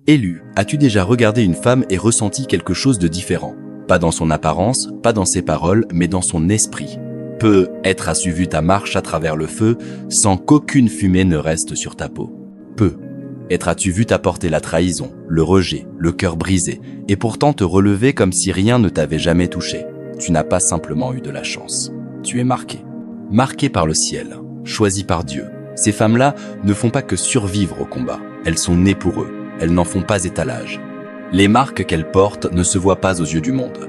Élu, as-tu déjà regardé une femme et ressenti quelque chose de différent? Pas dans son apparence, pas dans ses paroles, mais dans son esprit. Peut-être as-tu vu ta marche à travers le feu sans qu'aucune fumée ne reste sur ta peau. Peut-être as-tu vu t'apporter la trahison, le rejet, le cœur brisé, et pourtant te relever comme si rien ne t'avait jamais touché. Tu n'as pas simplement eu de la chance. Tu es marqué. Marqué par le ciel, choisi par Dieu. Ces femmes-là ne font pas que survivre au combat. Elles sont nées pour eux. Elles n'en font pas étalage. Les marques qu'elles portent ne se voient pas aux yeux du monde.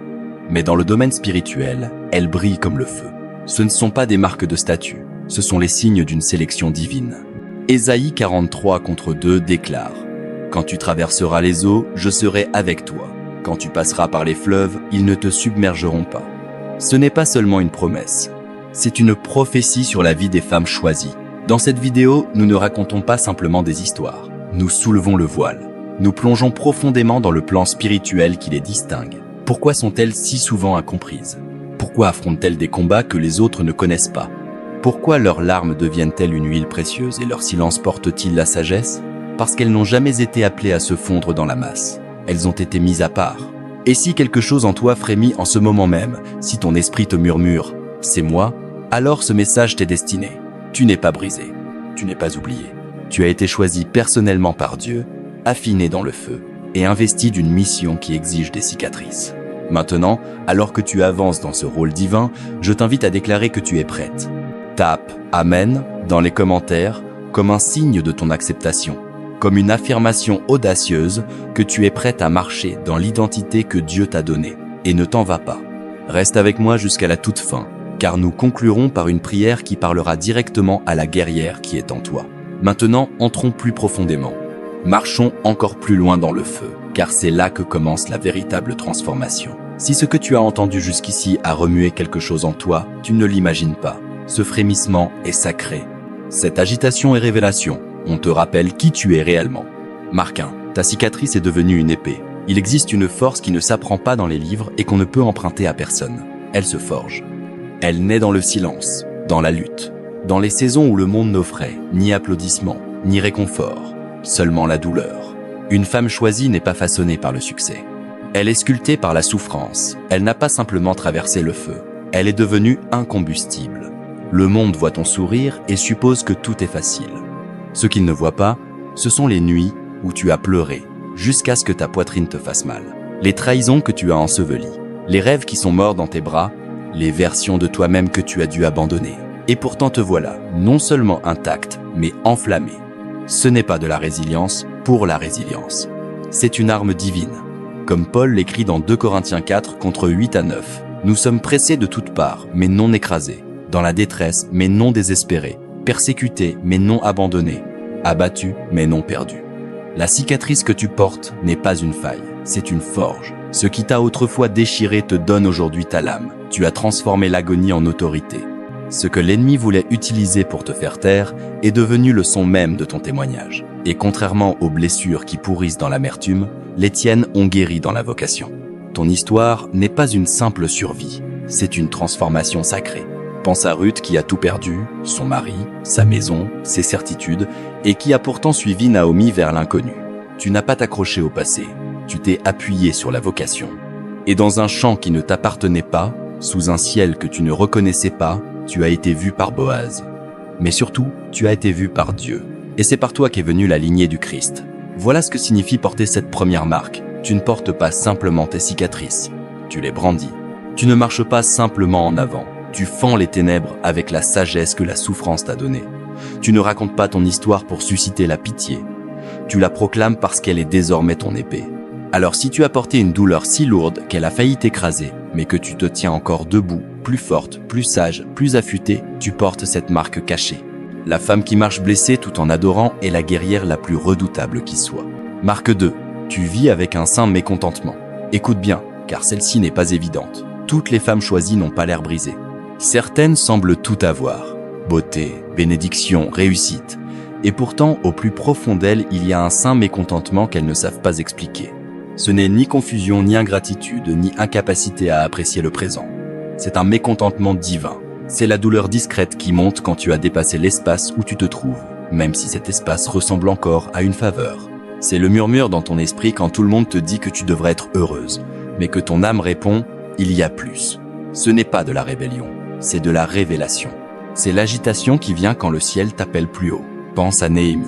Mais dans le domaine spirituel, elles brillent comme le feu. Ce ne sont pas des marques de statut, ce sont les signes d'une sélection divine. Ésaïe 43:2 déclare « Quand tu traverseras les eaux, je serai avec toi. Quand tu passeras par les fleuves, ils ne te submergeront pas. » Ce n'est pas seulement une promesse, c'est une prophétie sur la vie des femmes choisies. Dans cette vidéo, nous ne racontons pas simplement des histoires. Nous soulevons le voile. Nous plongeons profondément dans le plan spirituel qui les distingue. Pourquoi sont-elles si souvent incomprises? Pourquoi affrontent-elles des combats que les autres ne connaissent pas? Pourquoi leurs larmes deviennent-elles une huile précieuse et leur silence porte-t-il la sagesse? Parce qu'elles n'ont jamais été appelées à se fondre dans la masse. Elles ont été mises à part. Et si quelque chose en toi frémit en ce moment même, si ton esprit te murmure « c'est moi », alors ce message t'est destiné. Tu n'es pas brisé, tu n'es pas oublié. Tu as été choisi personnellement par Dieu, affiné dans le feu et investi d'une mission qui exige des cicatrices. Maintenant, alors que tu avances dans ce rôle divin, je t'invite à déclarer que tu es prête. Tape « Amen » dans les commentaires comme un signe de ton acceptation, comme une affirmation audacieuse que tu es prête à marcher dans l'identité que Dieu t'a donnée. Et ne t'en va pas. Reste avec moi jusqu'à la toute fin, car nous conclurons par une prière qui parlera directement à la guerrière qui est en toi. Maintenant, entrons plus profondément. Marchons encore plus loin dans le feu, car c'est là que commence la véritable transformation. Si ce que tu as entendu jusqu'ici a remué quelque chose en toi, tu ne l'imagines pas. Ce frémissement est sacré. Cette agitation est révélation. On te rappelle qui tu es réellement. Marque 1. Ta cicatrice est devenue une épée. Il existe une force qui ne s'apprend pas dans les livres et qu'on ne peut emprunter à personne. Elle se forge. Elle naît dans le silence, dans la lutte, dans les saisons où le monde n'offrait ni applaudissements, ni réconfort, seulement la douleur. Une femme choisie n'est pas façonnée par le succès. Elle est sculptée par la souffrance. Elle n'a pas simplement traversé le feu. Elle est devenue incombustible. Le monde voit ton sourire et suppose que tout est facile. Ce qu'il ne voit pas, ce sont les nuits où tu as pleuré, jusqu'à ce que ta poitrine te fasse mal. Les trahisons que tu as ensevelies, les rêves qui sont morts dans tes bras, les versions de toi-même que tu as dû abandonner. Et pourtant te voilà, non seulement intact, mais enflammé. Ce n'est pas de la résilience pour la résilience. C'est une arme divine. Comme Paul l'écrit dans 2 Corinthiens 4, contre 8 à 9. Nous sommes pressés de toutes parts, mais non écrasés. Dans la détresse, mais non désespérés. Persécutés, mais non abandonnés. Abattus, mais non perdus. La cicatrice que tu portes n'est pas une faille, c'est une forge. Ce qui t'a autrefois déchiré te donne aujourd'hui ta lame. Tu as transformé l'agonie en autorité. Ce que l'ennemi voulait utiliser pour te faire taire est devenu le son même de ton témoignage. Et contrairement aux blessures qui pourrissent dans l'amertume, les tiennes ont guéri dans la vocation. Ton histoire n'est pas une simple survie, c'est une transformation sacrée. Pense à Ruth qui a tout perdu, son mari, sa maison, ses certitudes, et qui a pourtant suivi Naomi vers l'inconnu. Tu n'as pas t'accroché au passé, tu t'es appuyé sur la vocation. Et dans un champ qui ne t'appartenait pas, sous un ciel que tu ne reconnaissais pas, tu as été vu par Boaz. Mais surtout, tu as été vu par Dieu. Et c'est par toi qu'est venue la lignée du Christ. Voilà ce que signifie porter cette première marque. Tu ne portes pas simplement tes cicatrices, tu les brandis. Tu ne marches pas simplement en avant, tu fends les ténèbres avec la sagesse que la souffrance t'a donnée. Tu ne racontes pas ton histoire pour susciter la pitié, tu la proclames parce qu'elle est désormais ton épée. Alors si tu as porté une douleur si lourde qu'elle a failli t'écraser, mais que tu te tiens encore debout, plus forte, plus sage, plus affûtée, tu portes cette marque cachée. La femme qui marche blessée tout en adorant est la guerrière la plus redoutable qui soit. Marque 2. Tu vis avec un saint mécontentement. Écoute bien, car celle-ci n'est pas évidente. Toutes les femmes choisies n'ont pas l'air brisées. Certaines semblent tout avoir. Beauté, bénédiction, réussite. Et pourtant, au plus profond d'elles, il y a un saint mécontentement qu'elles ne savent pas expliquer. Ce n'est ni confusion, ni ingratitude, ni incapacité à apprécier le présent. C'est un mécontentement divin. C'est la douleur discrète qui monte quand tu as dépassé l'espace où tu te trouves, même si cet espace ressemble encore à une faveur. C'est le murmure dans ton esprit quand tout le monde te dit que tu devrais être heureuse, mais que ton âme répond « il y a plus ». Ce n'est pas de la rébellion, c'est de la révélation. C'est l'agitation qui vient quand le ciel t'appelle plus haut. Pense à Néhémie.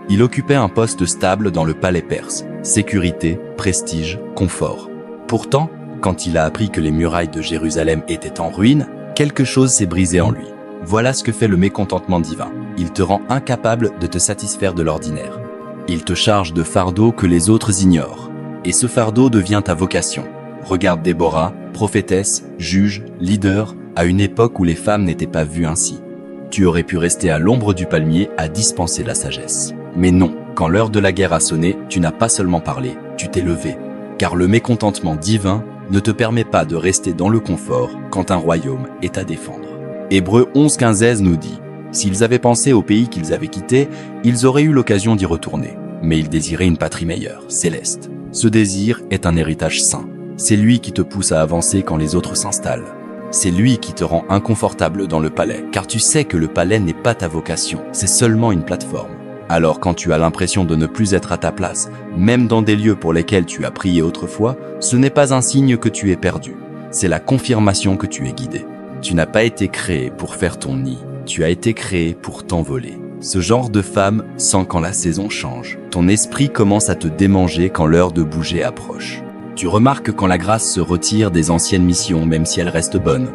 Il occupait un poste stable dans le palais perse. Sécurité, prestige, confort. Pourtant, quand il a appris que les murailles de Jérusalem étaient en ruine, quelque chose s'est brisé en lui. Voilà ce que fait le mécontentement divin. Il te rend incapable de te satisfaire de l'ordinaire. Il te charge de fardeaux que les autres ignorent. Et ce fardeau devient ta vocation. Regarde Déborah, prophétesse, juge, leader, à une époque où les femmes n'étaient pas vues ainsi. Tu aurais pu rester à l'ombre du palmier à dispenser la sagesse. Mais non, quand l'heure de la guerre a sonné, tu n'as pas seulement parlé, tu t'es levé. Car le mécontentement divin ne te permet pas de rester dans le confort quand un royaume est à défendre. Hébreux 11:15 nous dit « S'ils avaient pensé au pays qu'ils avaient quitté, ils auraient eu l'occasion d'y retourner. Mais ils désiraient une patrie meilleure, céleste. Ce désir est un héritage saint. C'est lui qui te pousse à avancer quand les autres s'installent. C'est lui qui te rend inconfortable dans le palais, car tu sais que le palais n'est pas ta vocation, c'est seulement une plateforme. Alors quand tu as l'impression de ne plus être à ta place, même dans des lieux pour lesquels tu as prié autrefois, ce n'est pas un signe que tu es perdu, c'est la confirmation que tu es guidé. Tu n'as pas été créé pour faire ton nid, tu as été créé pour t'envoler. Ce genre de femme sent quand la saison change. Ton esprit commence à te démanger quand l'heure de bouger approche. Tu remarques quand la grâce se retire des anciennes missions, même si elles restent bonnes.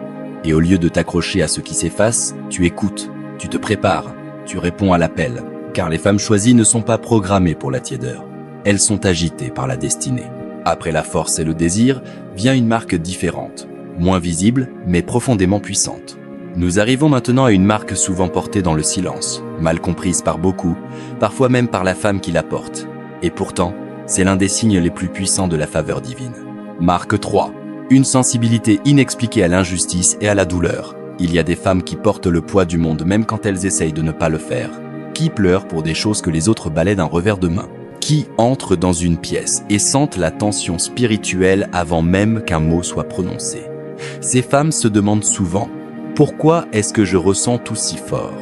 Et au lieu de t'accrocher à ce qui s'efface, tu écoutes, tu te prépares, tu réponds à l'appel. Car les femmes choisies ne sont pas programmées pour la tiédeur. Elles sont agitées par la destinée. Après la force et le désir, vient une marque différente, moins visible, mais profondément puissante. Nous arrivons maintenant à une marque souvent portée dans le silence, mal comprise par beaucoup, parfois même par la femme qui la porte. Et pourtant, c'est l'un des signes les plus puissants de la faveur divine. Marque 3. Une sensibilité inexpliquée à l'injustice et à la douleur. Il y a des femmes qui portent le poids du monde même quand elles essayent de ne pas le faire. Qui pleurent pour des choses que les autres balaient d'un revers de main. Qui entrent dans une pièce et sentent la tension spirituelle avant même qu'un mot soit prononcé. Ces femmes se demandent souvent « Pourquoi est-ce que je ressens tout si fort ?»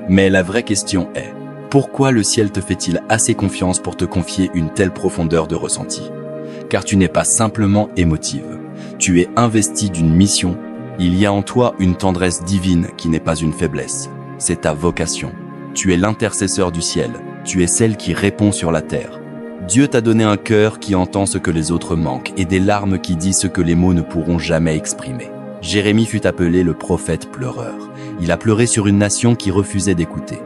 Mais la vraie question est « Pourquoi le ciel te fait-il assez confiance pour te confier une telle profondeur de ressenti ?» Car tu n'es pas simplement émotive. Tu es investi d'une mission. Il y a en toi une tendresse divine qui n'est pas une faiblesse. C'est ta vocation. Tu es l'intercesseur du ciel. Tu es celle qui répond sur la terre. Dieu t'a donné un cœur qui entend ce que les autres manquent et des larmes qui disent ce que les mots ne pourront jamais exprimer. Jérémie fut appelé le prophète pleureur. Il a pleuré sur une nation qui refusait d'écouter.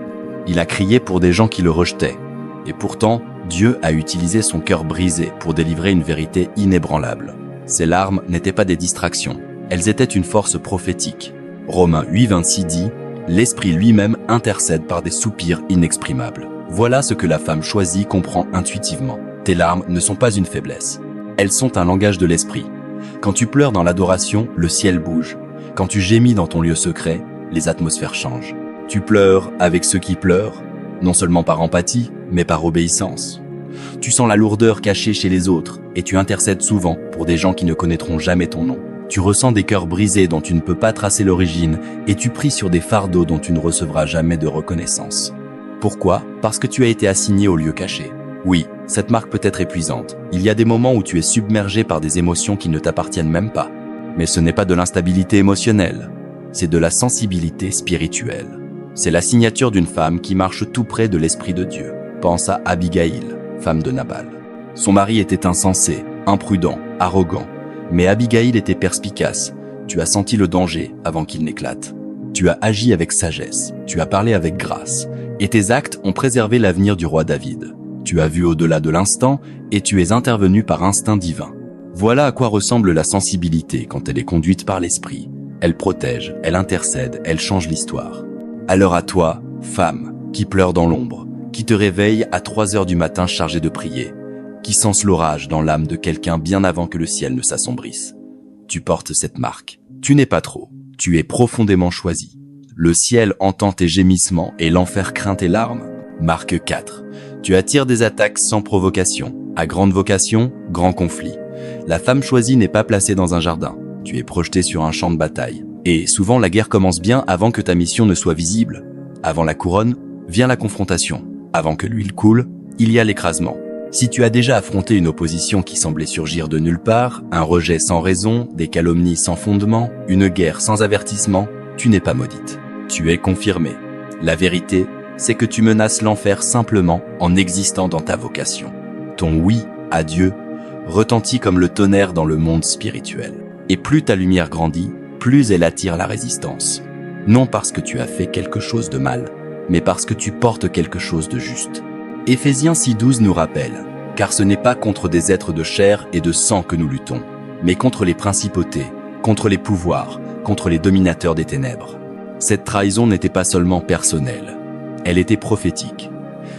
Il a crié pour des gens qui le rejetaient. Et pourtant, Dieu a utilisé son cœur brisé pour délivrer une vérité inébranlable. Ces larmes n'étaient pas des distractions. Elles étaient une force prophétique. Romains 8:26 dit « L'Esprit lui-même intercède par des soupirs inexprimables ». Voilà ce que la femme choisie comprend intuitivement. Tes larmes ne sont pas une faiblesse. Elles sont un langage de l'esprit. Quand tu pleures dans l'adoration, le ciel bouge. Quand tu gémis dans ton lieu secret, les atmosphères changent. Tu pleures avec ceux qui pleurent, non seulement par empathie, mais par obéissance. Tu sens la lourdeur cachée chez les autres et tu intercèdes souvent pour des gens qui ne connaîtront jamais ton nom. Tu ressens des cœurs brisés dont tu ne peux pas tracer l'origine et tu pries sur des fardeaux dont tu ne recevras jamais de reconnaissance. Pourquoi ? Parce que tu as été assigné au lieu caché. Oui, cette marque peut être épuisante. Il y a des moments où tu es submergé par des émotions qui ne t'appartiennent même pas. Mais ce n'est pas de l'instabilité émotionnelle, c'est de la sensibilité spirituelle. C'est la signature d'une femme qui marche tout près de l'Esprit de Dieu. Pense à Abigail, femme de Nabal. Son mari était insensé, imprudent, arrogant. Mais Abigail était perspicace. Tu as senti le danger avant qu'il n'éclate. Tu as agi avec sagesse, tu as parlé avec grâce. Et tes actes ont préservé l'avenir du roi David. Tu as vu au-delà de l'instant et tu es intervenu par instinct divin. Voilà à quoi ressemble la sensibilité quand elle est conduite par l'esprit. Elle protège, elle intercède, elle change l'histoire. Alors à toi, femme, qui pleure dans l'ombre, qui te réveille à 3 heures du matin chargée de prier, qui sens l'orage dans l'âme de quelqu'un bien avant que le ciel ne s'assombrisse. Tu portes cette marque. Tu n'es pas trop, tu es profondément choisi. Le ciel entend tes gémissements et l'enfer craint tes larmes. Marque 4. Tu attires des attaques sans provocation. À grande vocation, grand conflit. La femme choisie n'est pas placée dans un jardin. Tu es projeté sur un champ de bataille. Et souvent la guerre commence bien avant que ta mission ne soit visible. Avant la couronne, vient la confrontation. Avant que l'huile coule, il y a l'écrasement. Si tu as déjà affronté une opposition qui semblait surgir de nulle part, un rejet sans raison, des calomnies sans fondement, une guerre sans avertissement, tu n'es pas maudite. Tu es confirmée. La vérité, c'est que tu menaces l'enfer simplement en existant dans ta vocation. Ton oui à Dieu retentit comme le tonnerre dans le monde spirituel. Et plus ta lumière grandit, plus elle attire la résistance. Non parce que tu as fait quelque chose de mal, mais parce que tu portes quelque chose de juste. Éphésiens 6,12 nous rappelle, car ce n'est pas contre des êtres de chair et de sang que nous luttons, mais contre les principautés, contre les pouvoirs, contre les dominateurs des ténèbres. Cette trahison n'était pas seulement personnelle, elle était prophétique.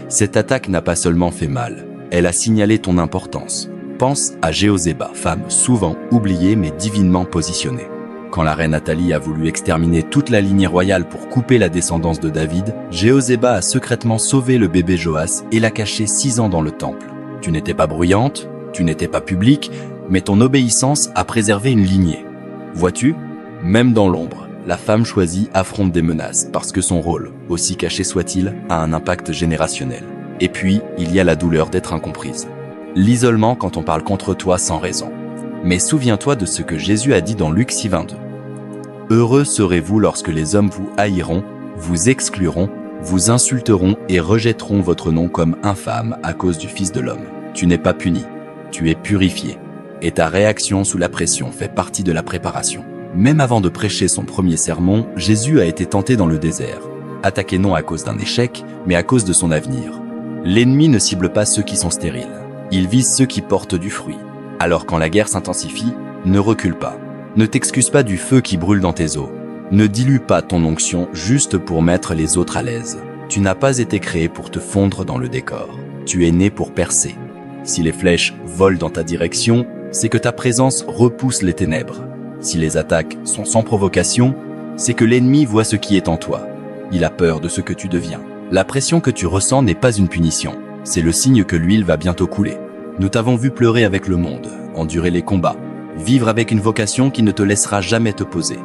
Cette attaque n'a pas seulement fait mal, elle a signalé ton importance. Pense à Jéhozéba, femme souvent oubliée mais divinement positionnée. Quand la reine Athalie a voulu exterminer toute la lignée royale pour couper la descendance de David, Jéhozéba a secrètement sauvé le bébé Joas et l'a caché 6 ans dans le temple. Tu n'étais pas bruyante, tu n'étais pas publique, mais ton obéissance a préservé une lignée. Vois-tu, même dans l'ombre, la femme choisie affronte des menaces parce que son rôle, aussi caché soit-il, a un impact générationnel. Et puis, il y a la douleur d'être incomprise. L'isolement quand on parle contre toi sans raison. Mais souviens-toi de ce que Jésus a dit dans Luc 6,22. « Heureux serez-vous lorsque les hommes vous haïront, vous excluront, vous insulteront et rejetteront votre nom comme infâme à cause du Fils de l'homme. Tu n'es pas puni, tu es purifié. Et ta réaction sous la pression fait partie de la préparation. » Même avant de prêcher son premier sermon, Jésus a été tenté dans le désert. Attaqué non à cause d'un échec, mais à cause de son avenir. L'ennemi ne cible pas ceux qui sont stériles. Il vise ceux qui portent du fruit. Alors quand la guerre s'intensifie, ne recule pas. Ne t'excuse pas du feu qui brûle dans tes os. Ne dilue pas ton onction juste pour mettre les autres à l'aise. Tu n'as pas été créé pour te fondre dans le décor. Tu es né pour percer. Si les flèches volent dans ta direction, c'est que ta présence repousse les ténèbres. Si les attaques sont sans provocation, c'est que l'ennemi voit ce qui est en toi. Il a peur de ce que tu deviens. La pression que tu ressens n'est pas une punition. C'est le signe que l'huile va bientôt couler. Nous t'avons vu pleurer avec le monde, endurer les combats, vivre avec une vocation qui ne te laissera jamais te poser.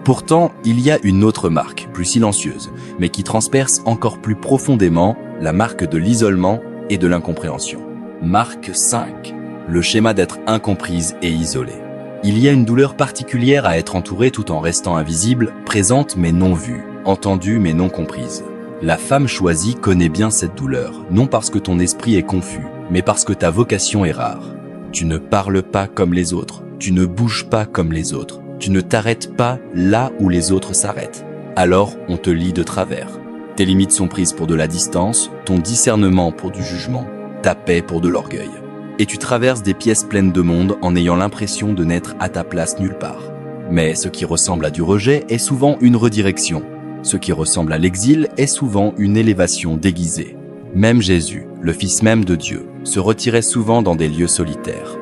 Pourtant, il y a une autre marque, plus silencieuse, mais qui transperce encore plus profondément la marque de l'isolement et de l'incompréhension. Marque 5. Le schéma d'être incomprise et isolée. Il y a une douleur particulière à être entourée tout en restant invisible, présente mais non vue, entendue mais non comprise. La femme choisie connaît bien cette douleur, non parce que ton esprit est confus, mais parce que ta vocation est rare. Tu ne parles pas comme les autres, tu ne bouges pas comme les autres, tu ne t'arrêtes pas là où les autres s'arrêtent. Alors on te lie de travers. Tes limites sont prises pour de la distance, ton discernement pour du jugement, ta paix pour de l'orgueil. Et tu traverses des pièces pleines de monde en ayant l'impression de n'être à ta place nulle part. Mais ce qui ressemble à du rejet est souvent une redirection. Ce qui ressemble à l'exil est souvent une élévation déguisée. Même Jésus, le Fils même de Dieu, se retirait souvent dans des lieux solitaires.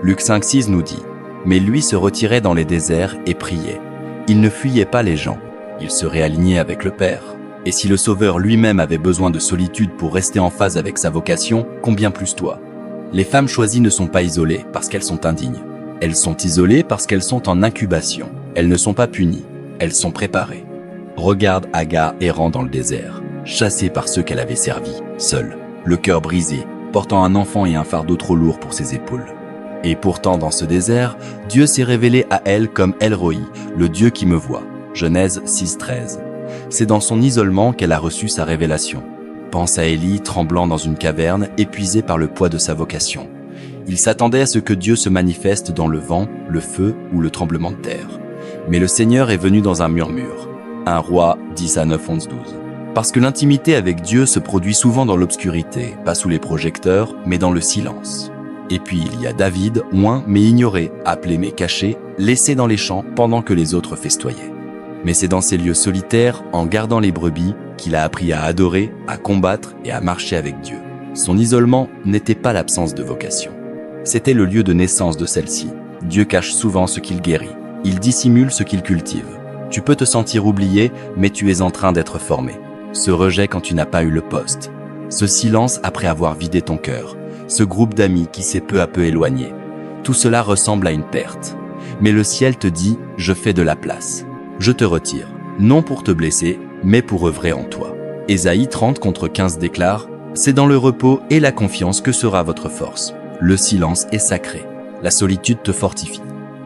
Luc 5,6 nous dit « Mais lui se retirait dans les déserts et priait. Il ne fuyait pas les gens, il se réalignait avec le Père. Et si le Sauveur lui-même avait besoin de solitude pour rester en phase avec sa vocation, combien plus toi ? Les femmes choisies ne sont pas isolées parce qu'elles sont indignes. Elles sont isolées parce qu'elles sont en incubation. Elles ne sont pas punies, elles sont préparées. Regarde Agar errant dans le désert, chassée par ceux qu'elle avait servis, seule, le cœur brisé, portant un enfant et un fardeau trop lourd pour ses épaules. Et pourtant dans ce désert, Dieu s'est révélé à elle comme El Roi, le Dieu qui me voit. Genèse 6,13. C'est dans son isolement qu'elle a reçu sa révélation. Pense à Élie tremblant dans une caverne, épuisé par le poids de sa vocation. Il s'attendait à ce que Dieu se manifeste dans le vent, le feu ou le tremblement de terre. Mais le Seigneur est venu dans un murmure. 1 Roi 10-9-11-12. Parce que l'intimité avec Dieu se produit souvent dans l'obscurité, pas sous les projecteurs, mais dans le silence. Et puis il y a David, oint mais ignoré, appelé mais caché, laissé dans les champs pendant que les autres festoyaient. Mais c'est dans ces lieux solitaires, en gardant les brebis, qu'il a appris à adorer, à combattre et à marcher avec Dieu. Son isolement n'était pas l'absence de vocation. C'était le lieu de naissance de celle-ci. Dieu cache souvent ce qu'il guérit. Il dissimule ce qu'il cultive. Tu peux te sentir oublié, mais tu es en train d'être formé. Ce rejet quand tu n'as pas eu le poste. Ce silence après avoir vidé ton cœur. Ce groupe d'amis qui s'est peu à peu éloigné. Tout cela ressemble à une perte. Mais le ciel te dit, je fais de la place. Je te retire, non pour te blesser, mais pour œuvrer en toi. Ésaïe 30 contre 15 déclare, C'est dans le repos et la confiance que sera votre force. Le silence est sacré. La solitude te fortifie.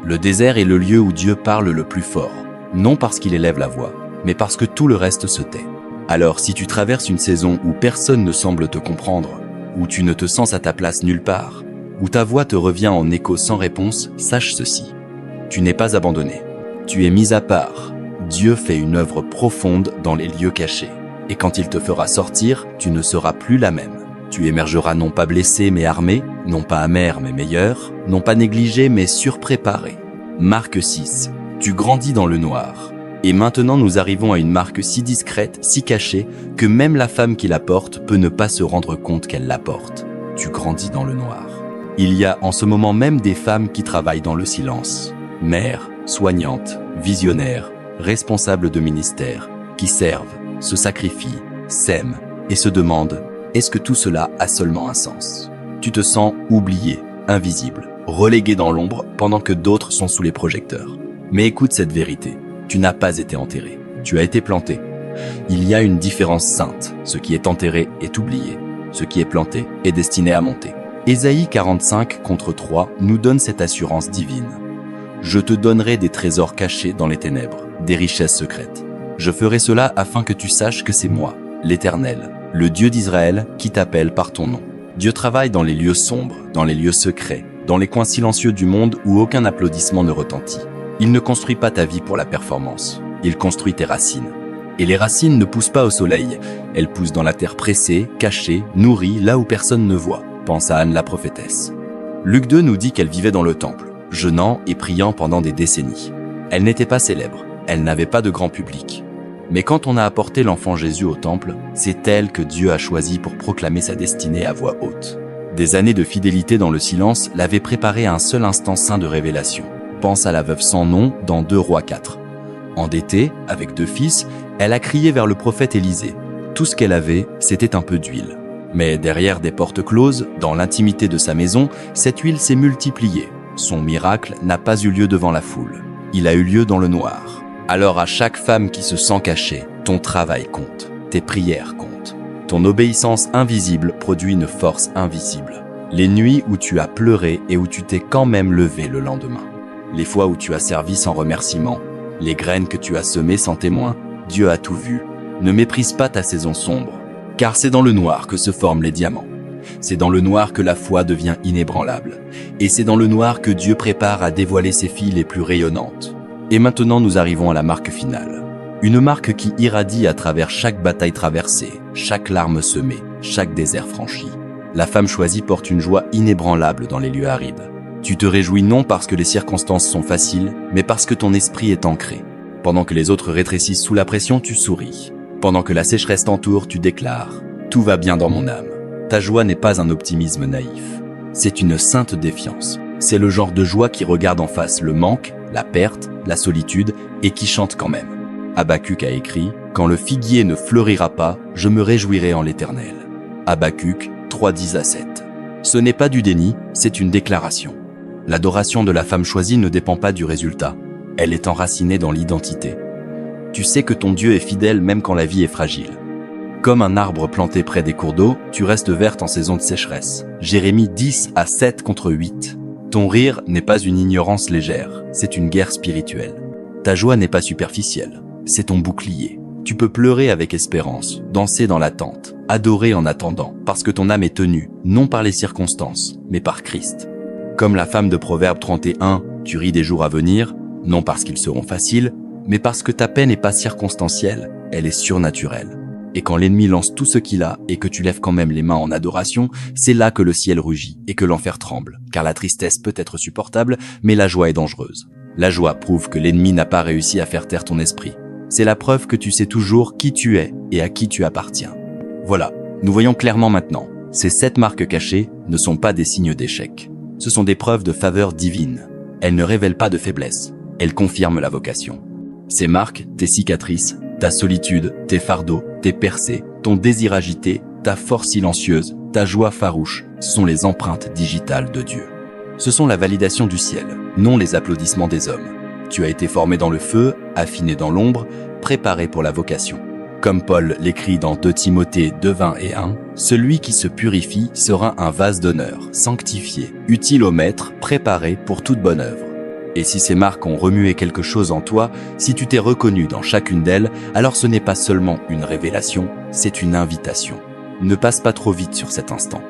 Le désert est le lieu où Dieu parle le plus fort. Non parce qu'il élève la voix, mais parce que tout le reste se tait. Alors si tu traverses une saison où personne ne semble te comprendre, où tu ne te sens à ta place nulle part, où ta voix te revient en écho sans réponse, sache ceci. Tu n'es pas abandonné. Tu es mis à part. Dieu fait une œuvre profonde dans les lieux cachés. Et quand il te fera sortir, tu ne seras plus la même. Tu émergeras non pas blessé mais armé, non pas amer mais meilleur, non pas négligé mais surpréparé. Marque 6. Tu grandis dans le noir. Et maintenant nous arrivons à une marque si discrète, si cachée, que même la femme qui la porte peut ne pas se rendre compte qu'elle la porte. Tu grandis dans le noir. Il y a en ce moment même des femmes qui travaillent dans le silence. Mères, soignantes, visionnaires, responsables de ministères, qui servent, se sacrifient, s'aiment et se demandent « Est-ce que tout cela a seulement un sens ?» Tu te sens oublié, invisible, relégué dans l'ombre pendant que d'autres sont sous les projecteurs. Mais écoute cette vérité, tu n'as pas été enterré, tu as été planté. Il y a une différence sainte, ce qui est enterré est oublié, ce qui est planté est destiné à monter. Ésaïe 45:3 nous donne cette assurance divine. Je te donnerai des trésors cachés dans les ténèbres, des richesses secrètes. Je ferai cela afin que tu saches que c'est moi, l'Éternel, le Dieu d'Israël, qui t'appelle par ton nom. Dieu travaille dans les lieux sombres, dans les lieux secrets, dans les coins silencieux du monde où aucun applaudissement ne retentit. Il ne construit pas ta vie pour la performance, il construit tes racines. Et les racines ne poussent pas au soleil, elles poussent dans la terre pressée, cachée, nourrie, là où personne ne voit. Pense à Anne la prophétesse. Luc 2 nous dit qu'elle vivait dans le temple, jeûnant et priant pendant des décennies. Elle n'était pas célèbre, elle n'avait pas de grand public. Mais quand on a apporté l'enfant Jésus au temple, c'est elle que Dieu a choisi pour proclamer sa destinée à voix haute. Des années de fidélité dans le silence l'avaient préparée à un seul instant saint de révélation. Pense à la veuve sans nom dans 2 Rois 4. Endettée, avec 2 fils, elle a crié vers le prophète Élisée. Tout ce qu'elle avait, c'était un peu d'huile. Mais derrière des portes closes, dans l'intimité de sa maison, cette huile s'est multipliée. Son miracle n'a pas eu lieu devant la foule. Il a eu lieu dans le noir. Alors à chaque femme qui se sent cachée, ton travail compte, tes prières comptent. Ton obéissance invisible produit une force invisible. Les nuits où tu as pleuré et où tu t'es quand même levé le lendemain. Les fois où tu as servi sans remerciement. Les graines que tu as semées sans témoin. Dieu a tout vu. Ne méprise pas ta saison sombre. Car c'est dans le noir que se forment les diamants. C'est dans le noir que la foi devient inébranlable. Et c'est dans le noir que Dieu prépare à dévoiler ses filles les plus rayonnantes. Et maintenant nous arrivons à la marque finale. Une marque qui irradie à travers chaque bataille traversée, chaque larme semée, chaque désert franchi. La femme choisie porte une joie inébranlable dans les lieux arides. Tu te réjouis non parce que les circonstances sont faciles, mais parce que ton esprit est ancré. Pendant que les autres rétrécissent sous la pression, tu souris. Pendant que la sécheresse t'entoure, tu déclares « Tout va bien dans mon âme ». Ta joie n'est pas un optimisme naïf. C'est une sainte défiance. C'est le genre de joie qui regarde en face le manque, la perte, la solitude et qui chante quand même. Habacuc a écrit « Quand le figuier ne fleurira pas, je me réjouirai en l'Éternel ». Habacuc 3:10-7. Ce n'est pas du déni, c'est une déclaration. L'adoration de la femme choisie ne dépend pas du résultat. Elle est enracinée dans l'identité. Tu sais que ton Dieu est fidèle même quand la vie est fragile. Comme un arbre planté près des cours d'eau, tu restes verte en saison de sécheresse. Jérémie 10:7-8. Ton rire n'est pas une ignorance légère, c'est une guerre spirituelle. Ta joie n'est pas superficielle, c'est ton bouclier. Tu peux pleurer avec espérance, danser dans l'attente, adorer en attendant, parce que ton âme est tenue, non par les circonstances, mais par Christ. Comme la femme de Proverbe 31, tu ris des jours à venir, non parce qu'ils seront faciles, mais parce que ta peine n'est pas circonstancielle, elle est surnaturelle. Et quand l'ennemi lance tout ce qu'il a et que tu lèves quand même les mains en adoration, c'est là que le ciel rugit et que l'enfer tremble, car la tristesse peut être supportable, mais la joie est dangereuse. La joie prouve que l'ennemi n'a pas réussi à faire taire ton esprit. C'est la preuve que tu sais toujours qui tu es et à qui tu appartiens. Voilà, nous voyons clairement maintenant. Ces 7 marques cachées ne sont pas des signes d'échec. Ce sont des preuves de faveur divine. Elles ne révèlent pas de faiblesse. Elles confirment la vocation. Ces marques, tes cicatrices, ta solitude, tes fardeaux, tes percées, ton désir agité, ta force silencieuse, ta joie farouche, sont les empreintes digitales de Dieu. Ce sont la validation du ciel, non les applaudissements des hommes. Tu as été formé dans le feu, affiné dans l'ombre, préparé pour la vocation. Comme Paul l'écrit dans 2 Timothée 2:20-1, celui qui se purifie sera un vase d'honneur, sanctifié, utile au maître, préparé pour toute bonne œuvre. Et si ces marques ont remué quelque chose en toi, si tu t'es reconnu dans chacune d'elles, alors ce n'est pas seulement une révélation, c'est une invitation. Ne passe pas trop vite sur cet instant.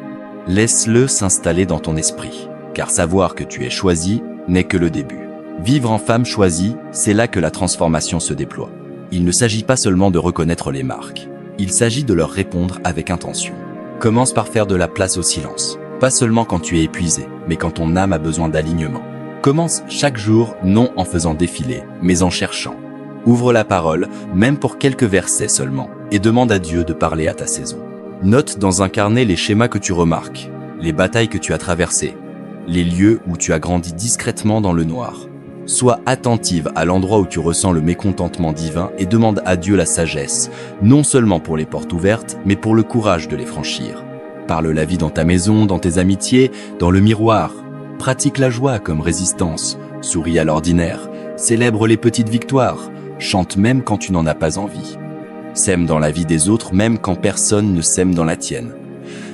Laisse-le s'installer dans ton esprit, car savoir que tu es choisi n'est que le début. Vivre en femme choisie, c'est là que la transformation se déploie. Il ne s'agit pas seulement de reconnaître les marques, il s'agit de leur répondre avec intention. Commence par faire de la place au silence, pas seulement quand tu es épuisé, mais quand ton âme a besoin d'alignement. Commence chaque jour non en faisant défiler, mais en cherchant. Ouvre la parole, même pour quelques versets seulement, et demande à Dieu de parler à ta saison. Note dans un carnet les schémas que tu remarques, les batailles que tu as traversées, les lieux où tu as grandi discrètement dans le noir. Sois attentive à l'endroit où tu ressens le mécontentement divin et demande à Dieu la sagesse, non seulement pour les portes ouvertes, mais pour le courage de les franchir. Parle la vie dans ta maison, dans tes amitiés, dans le miroir. Pratique la joie comme résistance, souris à l'ordinaire, célèbre les petites victoires, chante même quand tu n'en as pas envie. Sème dans la vie des autres même quand personne ne sème dans la tienne.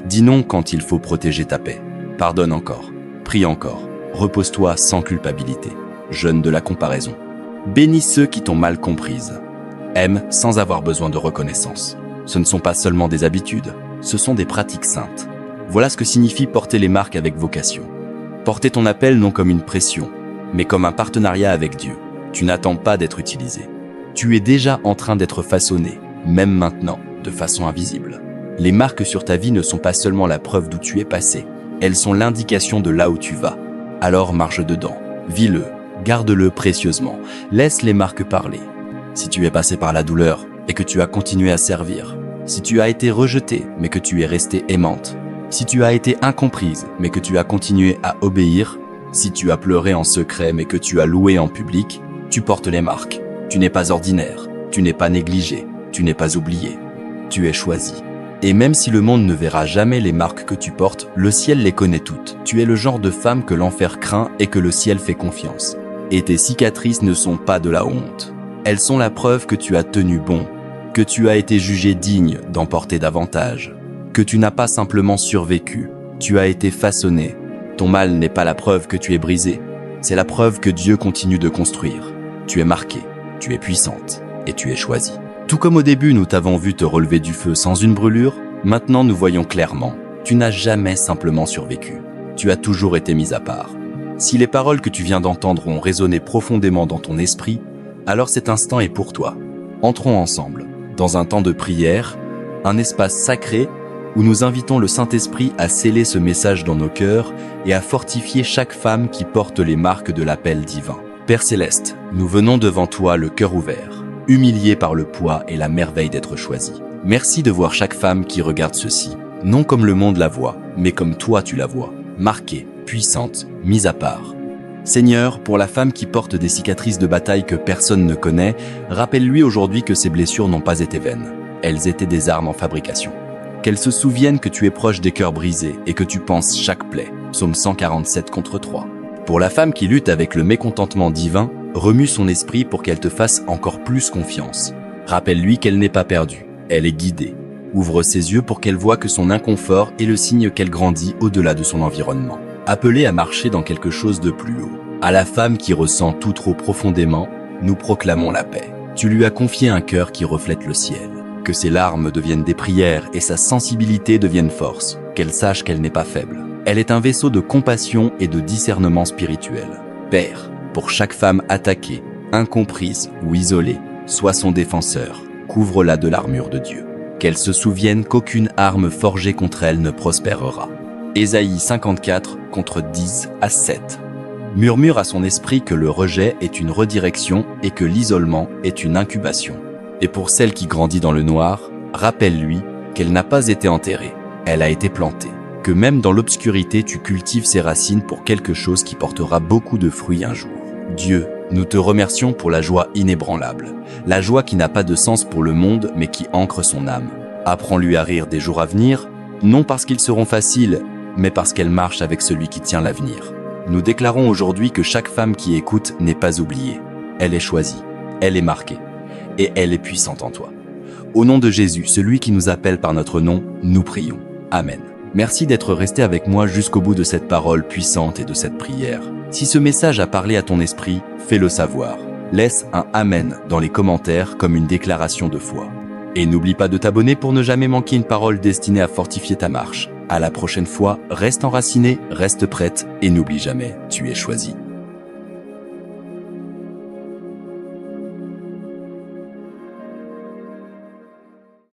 Dis non quand il faut protéger ta paix. Pardonne encore, prie encore, repose-toi sans culpabilité. Jeûne de la comparaison. Bénis ceux qui t'ont mal comprise. Aime sans avoir besoin de reconnaissance. Ce ne sont pas seulement des habitudes, ce sont des pratiques saintes. Voilà ce que signifie porter les marques avec vocation. Porter ton appel non comme une pression, mais comme un partenariat avec Dieu. Tu n'attends pas d'être utilisé. Tu es déjà en train d'être façonné, même maintenant, de façon invisible. Les marques sur ta vie ne sont pas seulement la preuve d'où tu es passé, elles sont l'indication de là où tu vas. Alors marche dedans, vis-le. Garde-le précieusement, laisse les marques parler. Si tu es passé par la douleur et que tu as continué à servir, si tu as été rejeté mais que tu es resté aimante, si tu as été incomprise mais que tu as continué à obéir, si tu as pleuré en secret mais que tu as loué en public, tu portes les marques. Tu n'es pas ordinaire, tu n'es pas négligé, tu n'es pas oublié. Tu es choisi. Et même si le monde ne verra jamais les marques que tu portes, le ciel les connaît toutes. Tu es le genre de femme que l'enfer craint et que le ciel fait confiance. Et tes cicatrices ne sont pas de la honte. Elles sont la preuve que tu as tenu bon, que tu as été jugé digne d'en porter davantage, que tu n'as pas simplement survécu, tu as été façonné. Ton mal n'est pas la preuve que tu es brisé, c'est la preuve que Dieu continue de construire. Tu es marqué, tu es puissante et tu es choisie. Tout comme au début nous t'avons vu te relever du feu sans une brûlure, maintenant nous voyons clairement, tu n'as jamais simplement survécu, tu as toujours été mise à part. Si les paroles que tu viens d'entendre ont résonné profondément dans ton esprit, alors cet instant est pour toi. Entrons ensemble, dans un temps de prière, un espace sacré où nous invitons le Saint-Esprit à sceller ce message dans nos cœurs et à fortifier chaque femme qui porte les marques de l'appel divin. Père Céleste, nous venons devant toi le cœur ouvert, humiliés par le poids et la merveille d'être choisis. Merci de voir chaque femme qui regarde ceci, non comme le monde la voit, mais comme toi tu la vois, marquée, puissante, mise à part. Seigneur, pour la femme qui porte des cicatrices de bataille que personne ne connaît, rappelle-lui aujourd'hui que ces blessures n'ont pas été vaines. Elles étaient des armes en fabrication. Qu'elle se souvienne que tu es proche des cœurs brisés et que tu penses chaque plaie. Psaume 147 contre 3. Pour la femme qui lutte avec le mécontentement divin, remue son esprit pour qu'elle te fasse encore plus confiance. Rappelle-lui qu'elle n'est pas perdue, elle est guidée. Ouvre ses yeux pour qu'elle voie que son inconfort est le signe qu'elle grandit au-delà de son environnement. Appelée à marcher dans quelque chose de plus haut. À la femme qui ressent tout trop profondément, nous proclamons la paix. Tu lui as confié un cœur qui reflète le ciel. Que ses larmes deviennent des prières et sa sensibilité devienne force. Qu'elle sache qu'elle n'est pas faible. Elle est un vaisseau de compassion et de discernement spirituel. Père, pour chaque femme attaquée, incomprise ou isolée, sois son défenseur. Couvre-la de l'armure de Dieu. Qu'elle se souvienne qu'aucune arme forgée contre elle ne prospérera. Ésaïe 54 contre 10 à 7. Murmure à son esprit que le rejet est une redirection et que l'isolement est une incubation. Et pour celle qui grandit dans le noir, rappelle-lui qu'elle n'a pas été enterrée, elle a été plantée. Que même dans l'obscurité, tu cultives ses racines pour quelque chose qui portera beaucoup de fruits un jour. Dieu, nous te remercions pour la joie inébranlable, la joie qui n'a pas de sens pour le monde mais qui ancre son âme. Apprends-lui à rire des jours à venir, non parce qu'ils seront faciles, mais parce qu'elle marche avec celui qui tient l'avenir. Nous déclarons aujourd'hui que chaque femme qui écoute n'est pas oubliée. Elle est choisie, elle est marquée, et elle est puissante en toi. Au nom de Jésus, celui qui nous appelle par notre nom, nous prions. Amen. Merci d'être resté avec moi jusqu'au bout de cette parole puissante et de cette prière. Si ce message a parlé à ton esprit, fais-le savoir. Laisse un Amen dans les commentaires comme une déclaration de foi. Et n'oublie pas de t'abonner pour ne jamais manquer une parole destinée à fortifier ta marche. À la prochaine fois, reste enraciné, reste prête et n'oublie jamais, tu es choisi.